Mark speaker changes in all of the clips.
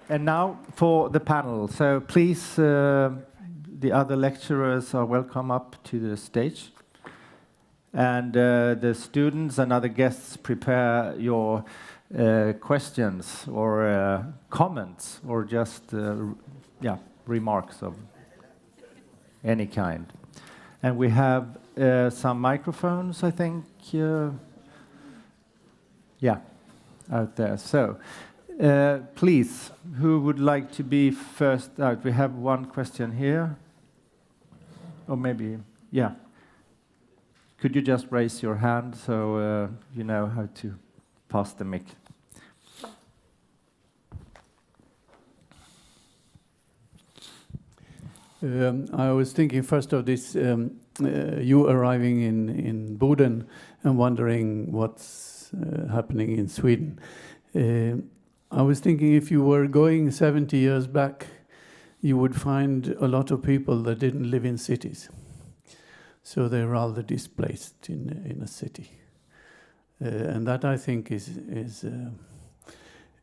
Speaker 1: And now for the panel. So please, the other lecturers are welcome up to the stage. And the students and other guests, prepare your questions or comments or just remarks of any kind. And we have some microphones, I think, out there. So please, who would like to be first out? We have one question here. Or maybe, yeah. Could you just raise your hand so you know how to pass the mic?
Speaker 2: I was thinking first of this, you arriving in Boden and wondering what's happening in Sweden. I was thinking if you were going 70 years back, you would find a lot of people that didn't live in cities. So they're rather displaced in a city. And that, I think, is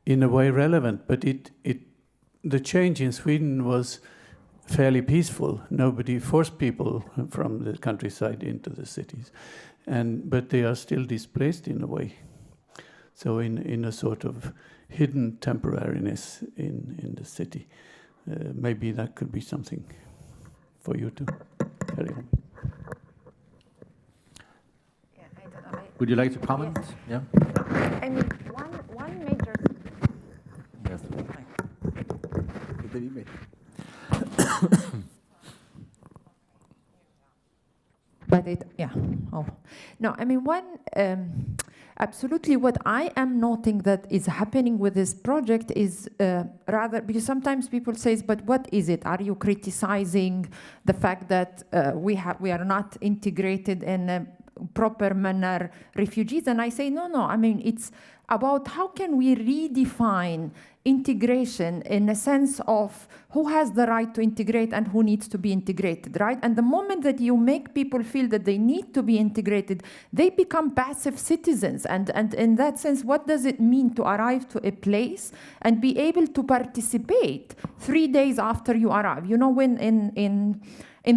Speaker 2: in a way relevant. But the change in Sweden was fairly peaceful. Nobody forced people from the countryside into the cities. But they are still displaced in a way. So in a sort of hidden temporariness in the city. Maybe that could be something for you to carry on.
Speaker 3: Yeah, I don't know.
Speaker 1: Would you like to comment?
Speaker 3: Yes.
Speaker 1: Yeah.
Speaker 3: I mean, one major.
Speaker 1: Yes.
Speaker 3: But no, I mean, absolutely what I am noting that is happening with this project is rather, because sometimes people say, but what is it? Are you criticizing the fact that we are not integrated in a proper manner refugees? And I say, no, I mean, it's about how can we redefine integration in a sense of who has the right to integrate and who needs to be integrated, right? And the moment that you make people feel that they need to be integrated, they become passive citizens. And in that sense, what does it mean to arrive to a place and be able to participate 3 days after you arrive? You know, when in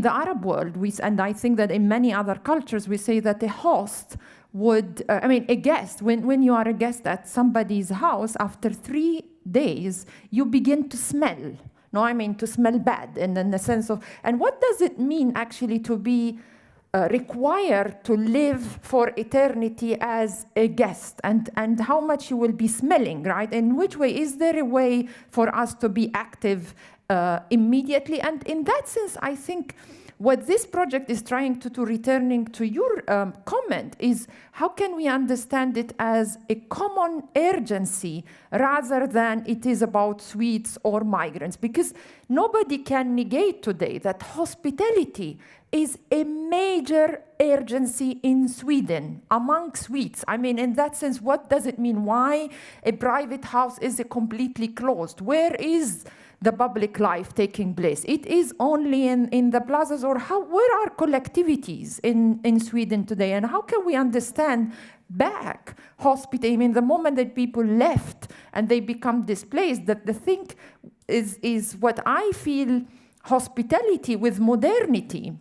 Speaker 3: the Arab world, and I think that in many other cultures, we say that a host would, a guest, when you are a guest at somebody's house, after 3 days, you begin to smell. No, I mean, to smell bad, and in the sense of, and what does it mean actually to be required to live for eternity as a guest, and how much you will be smelling, right? In which way, is there a way for us to be active immediately? And in that sense, I think what this project is trying to do, returning to your comment, is how can we understand it as a common urgency rather than it is about Swedes or migrants? Because nobody can negate today that hospitality is a major urgency in Sweden, among Swedes. I mean, in that sense, what does it mean? Why a private house is completely closed? Where is the public life taking place? It is only in the plazas, or where are collectivities in Sweden today? And how can we understand back hospitality? I mean, the moment that people left and they become displaced, that the thing is what I feel hospitality with modernity,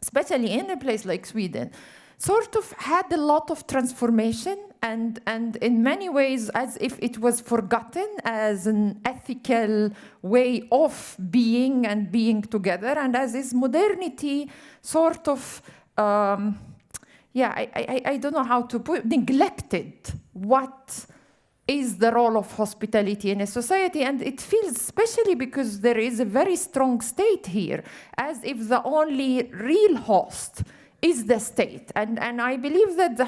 Speaker 3: especially in a place like Sweden, sort of had a lot of transformation, and in many ways as if it was forgotten as an ethical way of being and being together, and as is modernity sort of, I don't know how to put it, neglected what is the role of hospitality in a society. And it feels, especially because there is a very strong state here, as if the only real host is the state. And I believe that the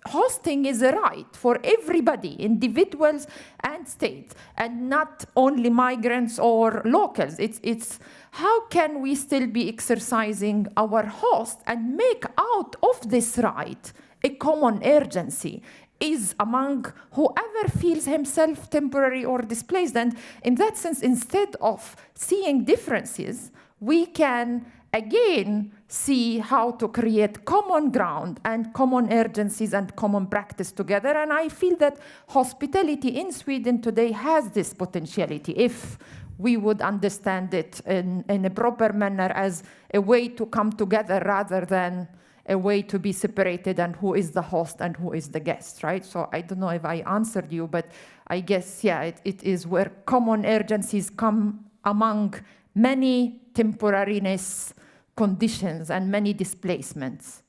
Speaker 3: hosting is a right for everybody, individuals and states, and not only migrants or locals. It's how can we still be exercising our host and make out of this right a common urgency is among whoever feels himself temporary or displaced. And in that sense, instead of seeing differences, we can again see how to create common ground and common urgencies and common practice together. And I feel that hospitality in Sweden today has this potentiality if we would understand it in a proper manner as a way to come together rather than a way to be separated and who is the host and who is the guest, right? So I don't know if I answered you, but I guess, yeah, it is where common urgencies come among many temporariness conditions and many displacements.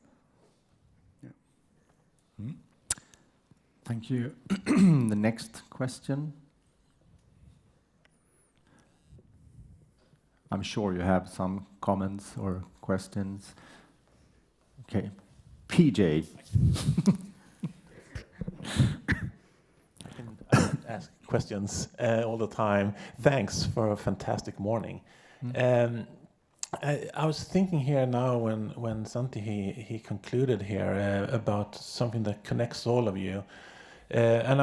Speaker 1: Yeah. Thank you. The next question. I'm sure you have some comments or questions. Okay, PJ.
Speaker 4: I can ask questions all the time. Thanks for a fantastic morning. I was thinking here now when Santi he concluded here about something that connects all of you, and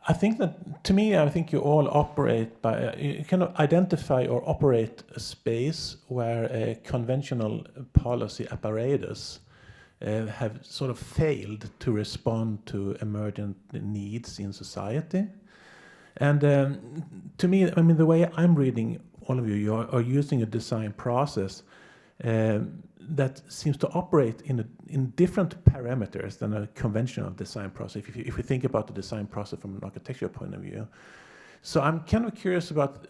Speaker 4: I think that to me I think you all operate by you kind of identify or operate a space where a conventional policy apparatus have sort of failed to respond to emergent needs in society, and to me, I mean, the way I'm reading all of you are using a design process that seems to operate in different parameters than a conventional design process, if we think about the design process from an architectural point of view. So I'm kind of curious about,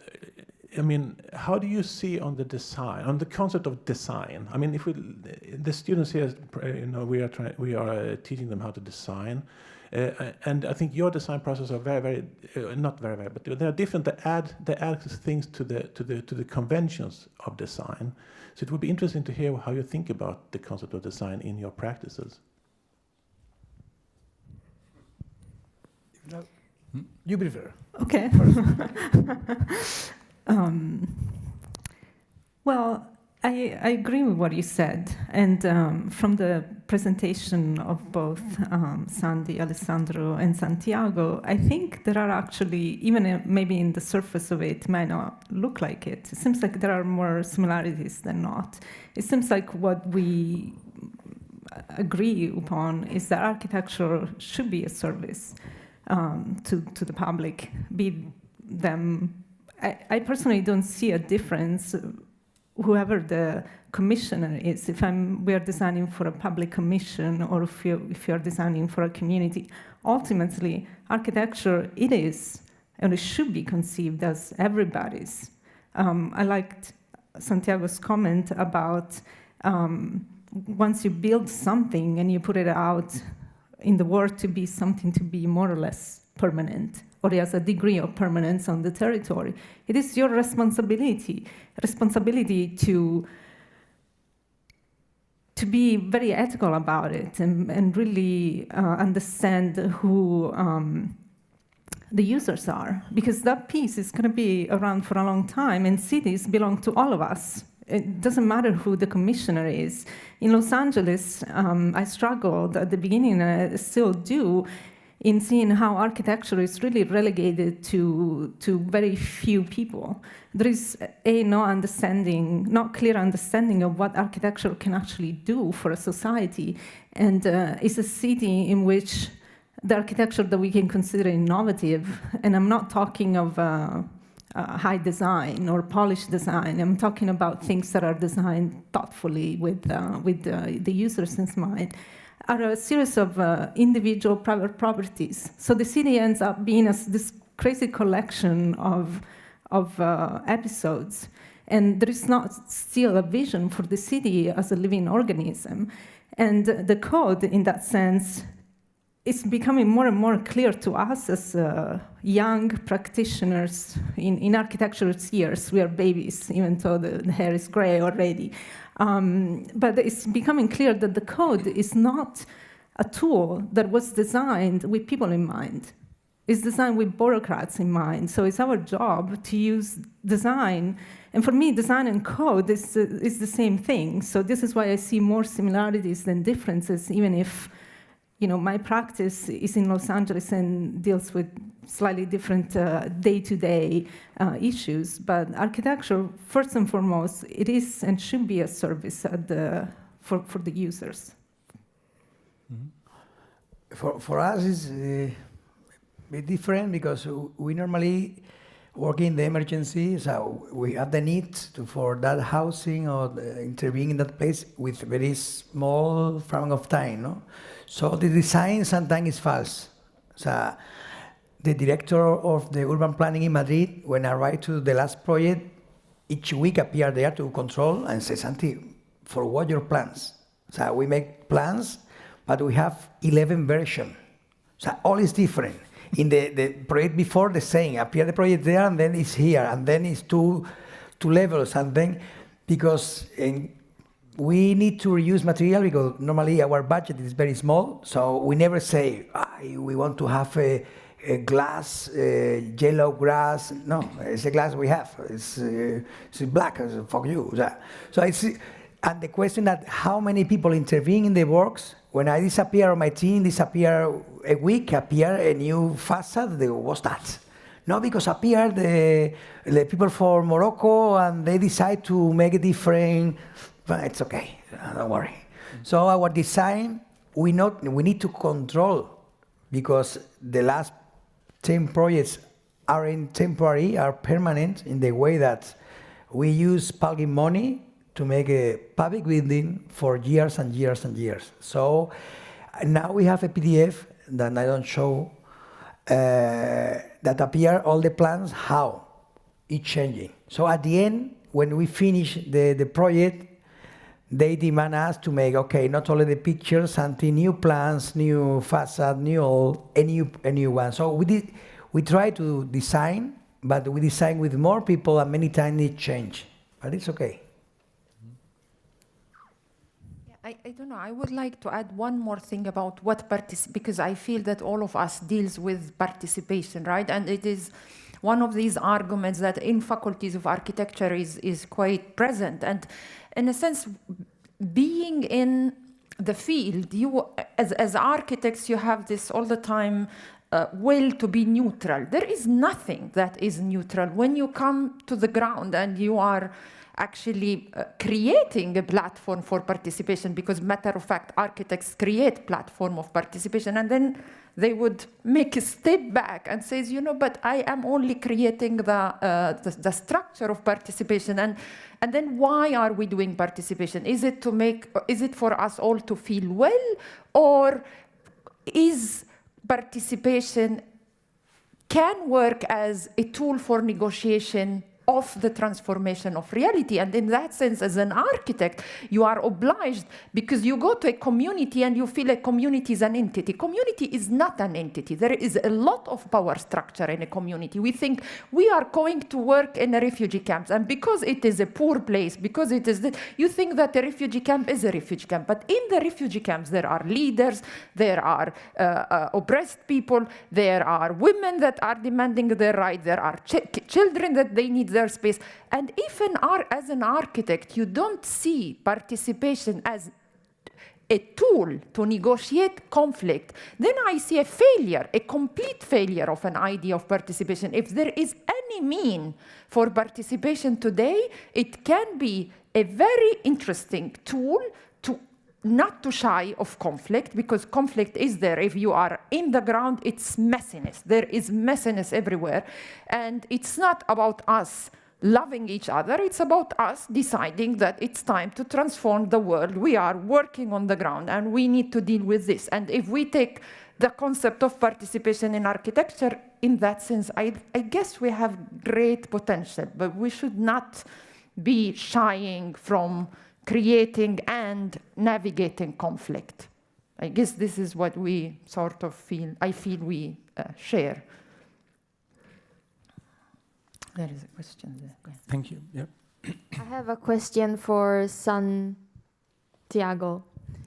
Speaker 4: I mean, how do you see on the design, on the concept of design? I mean, if the students here, you know, we are teaching them how to design, and I think your design process are very, not very, but they are different. They add things to the conventions of design. So it would be interesting to hear how you think about the concept of design in your practices.
Speaker 5: You prefer.
Speaker 6: Okay. Well, I agree with what you said, and from the presentation of both Sandy, Alessandro, and Santiago, I think there are actually, even maybe in the surface of it, might not look like it. It seems like there are more similarities than not. It seems like what we agree upon is that architecture should be a service to the public, be them. I personally don't see a difference whoever the commissioner is, if we are designing for a public commission or if you're designing for a community. Ultimately, architecture, it is, and it should be conceived as everybody's. I liked Santiago's comment about once you build something and you put it out in the world to be something to be more or less permanent, or it has a degree of permanence on the territory. It is your responsibility to be very ethical about it and really understand who the users are, because that piece is going to be around for a long time, and cities belong to all of us. It doesn't matter who the commissioner is. In Los Angeles, I struggled at the beginning, and I still do, in seeing how architecture is really relegated to very few people. There is not clear understanding of what architecture can actually do for a society. And it's a city in which the architecture that we can consider innovative, and I'm not talking of high design or polished design, I'm talking about things that are designed thoughtfully with the users in mind, are a series of individual private properties. So the city ends up being this crazy collection of episodes. And there is not still a vision for the city as a living organism. And the code, in that sense, is becoming more and more clear to us as young practitioners in architecture's years. We are babies, even though the hair is gray already. But it's becoming clear that the code is not a tool that was designed with people in mind. It's designed with bureaucrats in mind. So it's our job to use design. And for me, design and code is the same thing. So this is why I see more similarities than differences, even if my practice is in Los Angeles and deals with slightly different day-to-day issues. But architecture, first and foremost, it is and should be a service for the users.
Speaker 5: For us, it's a bit different because we normally work in the emergency, so we have the need for that housing or intervening in that place with very small frame of time, no? So the design sometimes is false. So the director of the urban planning in Madrid, when I arrived to the last project, each week appear there to control and say, Santi, forward your plans. So we make plans, but we have 11 versions. So all is different. In the project before, the same, appear the project there, and then it's here, and then it's two levels, and then, because we need to reuse material, because normally our budget is very small, so we never say, we want to have a glass, yellow glass. No, it's a glass we have. It's black, fuck you. So it's, and the question that how many people intervene in the works. When I disappear, my team disappear a week, appear a new facade. What's that? No, because appear the people from Morocco and they decide to make it different. But it's okay, don't worry. So our design, we need to control, because the last 10 projects aren't temporary, are permanent in the way that we use public money to make a public building for years and years and years. So now we have a PDF that I don't show, that appear all the plans, how it's changing. So at the end, when we finish the project, they demand us to make, okay, not only the pictures, until new plans, new facade, a new one. So we try to design, but we design with more people, and many times it change, but it's okay.
Speaker 3: I don't know. I would like to add one more thing about what because I feel that all of us deals with participation, right? And it is one of these arguments that in faculties of architecture is quite present. And in a sense, being in the field, you as architects, you have this all the time will to be neutral. There is nothing that is neutral. When you come to the ground and you are actually creating a platform for participation, because matter of fact, architects create platform of participation, and then they would make a step back and says, but I am only creating the structure of participation, and then why are we doing participation? Is it for us all to feel well, or is participation can work as a tool for negotiation of the transformation of reality? And in that sense, as an architect, you are obliged, because you go to a community and you feel a community is an entity. Community is not an entity. There is a lot of power structure in a community. We think we are going to work in a refugee camps, and because it is a poor place, because it is you think that a refugee camp is a refugee camp. But in the refugee camps, there are leaders, there are oppressed people, there are women that are demanding their right, there are children that they need their space. And if as an architect you don't see participation as a tool to negotiate conflict, then I see a failure, a complete failure of an idea of participation. If there is any mean for participation today, it can be a very interesting tool to not to shy of conflict, because conflict is there. If you are in the ground, it's messiness. There is messiness everywhere. And it's not about us loving each other. It's about us deciding that it's time to transform the world. We are working on the ground, and we need to deal with this. And if we take the concept of participation in architecture, in that sense, I guess we have great potential, but we should not be shying from creating and navigating conflict. I guess this is what we sort of feel, I feel we share. There is a question there. Yeah.
Speaker 1: Thank you. Yep.
Speaker 7: I have a question for Santiago.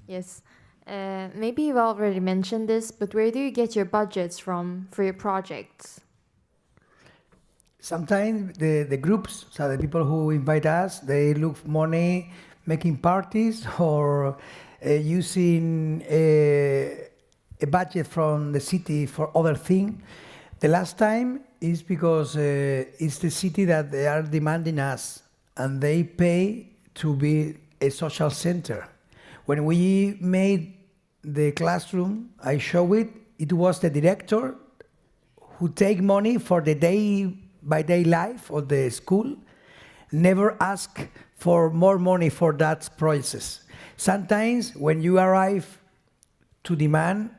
Speaker 7: Yes. Maybe you've already mentioned this, but where do you get your budgets from for your projects?
Speaker 5: Sometimes the groups, so the people who invite us, they look for money making parties or using a budget from the city for other things. The last time is because it's the city that they are demanding us, and they pay to be a social center. When we made the classroom, I show it, it was the director who take money for the day-by-day life of the school, never ask for more money for that process. Sometimes when you arrive to demand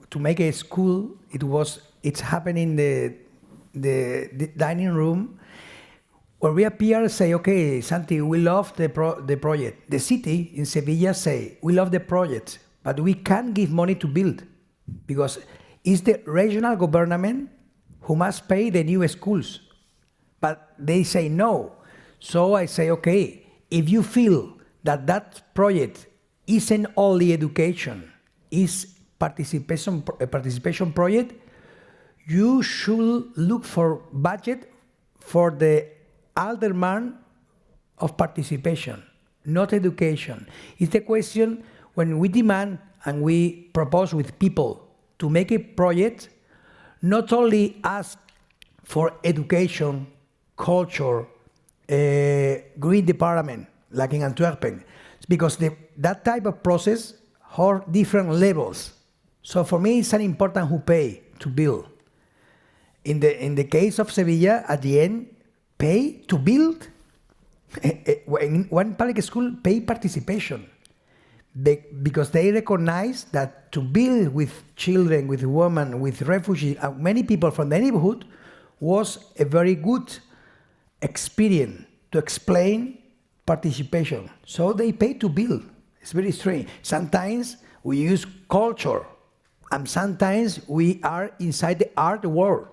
Speaker 5: to make a school, it's happening in the dining room, where we appear say, okay, Santi, we love the project. The city in Sevilla say, we love the project, but we can't give money to build, because it's the regional government who must pay the new schools. But they say no. So I say, okay, if you feel that that project isn't only education, is participation project, you should look for budget for the alderman of participation, not education. It's the question when we demand and we propose with people to make a project, not only ask for education, culture, green department, like in Antwerpen, because that type of process have different levels. So for me, it's an important who pay to build. In the case of Sevilla, at the end, pay to build. In one public school, pay participation. Because they recognize that to build with children, with women, with refugees, many people from the neighborhood, was a very good experience to explain participation. So they pay to build. It's very strange. Sometimes we use culture, and sometimes we are inside the art world.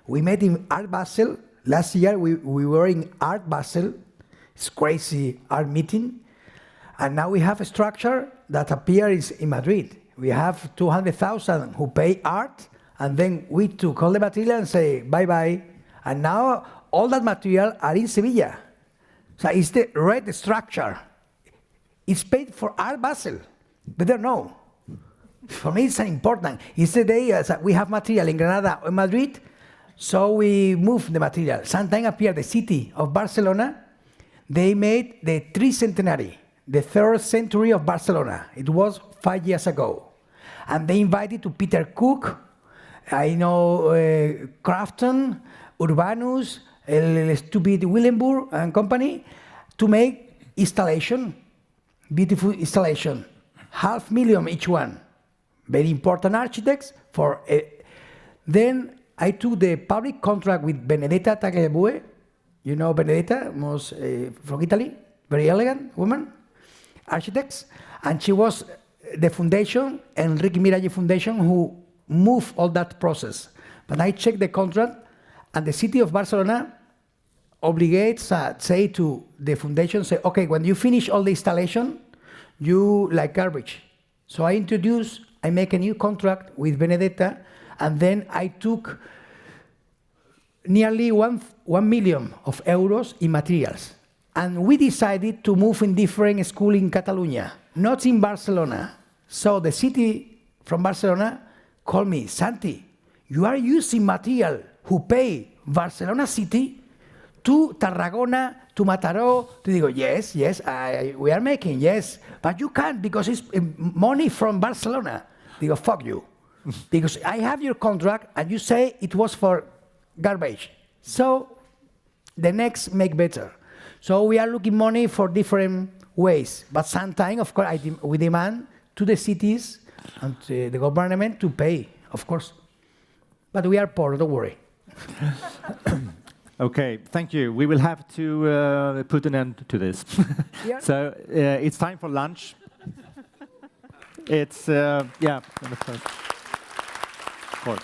Speaker 5: We met in Art Basel. Last year we were in Art Basel. It's crazy art meeting. And now we have a structure that appears in Madrid. We have 200,000 who pay art, and then we took all the material and say bye-bye. And now all that material are in Sevilla. So it's the red structure. It's paid for Art Basel. Better know. For me, it's important. It's the day we have material in Granada or Madrid, so we move the material. Sometimes appear the city of Barcelona. They made the tricentenary, the 3rd century of Barcelona. It was 5 years ago. And they invited to Peter Cook, I know Crafton, Urbanus, El Stupid Willenburg and company, to make installation, beautiful installation, 500,000 each one. Very important architects. Then I took the public contract with Benedetta Tagliabue. You know Benedetta, was from Italy, very elegant woman, architects, and she was the foundation, Enrique Miralles Foundation, who moved all that process. But I checked the contract, and the city of Barcelona obligates, say to the foundation, say, okay, when you finish all the installation, you like garbage. So I make a new contract with Benedetta, and then I took nearly 1 million of euros in materials. And we decided to move in different schools in Catalonia, not in Barcelona. So the city from Barcelona called me, Santi, you are using material who pay Barcelona city to Tarragona, to Mataró. To digo, yes, we are making, yes. But you can't because it's money from Barcelona. Digo, fuck you. Because I have your contract and you say it was for garbage. So the next make better. So we are looking money for different ways. But sometimes, of course, we demand to the cities and to the government to pay, of course. But we are poor, don't worry.
Speaker 1: Okay, thank you. We will have to put an end to this.
Speaker 5: Yeah.
Speaker 1: So it's time for lunch. It's, yeah, of course.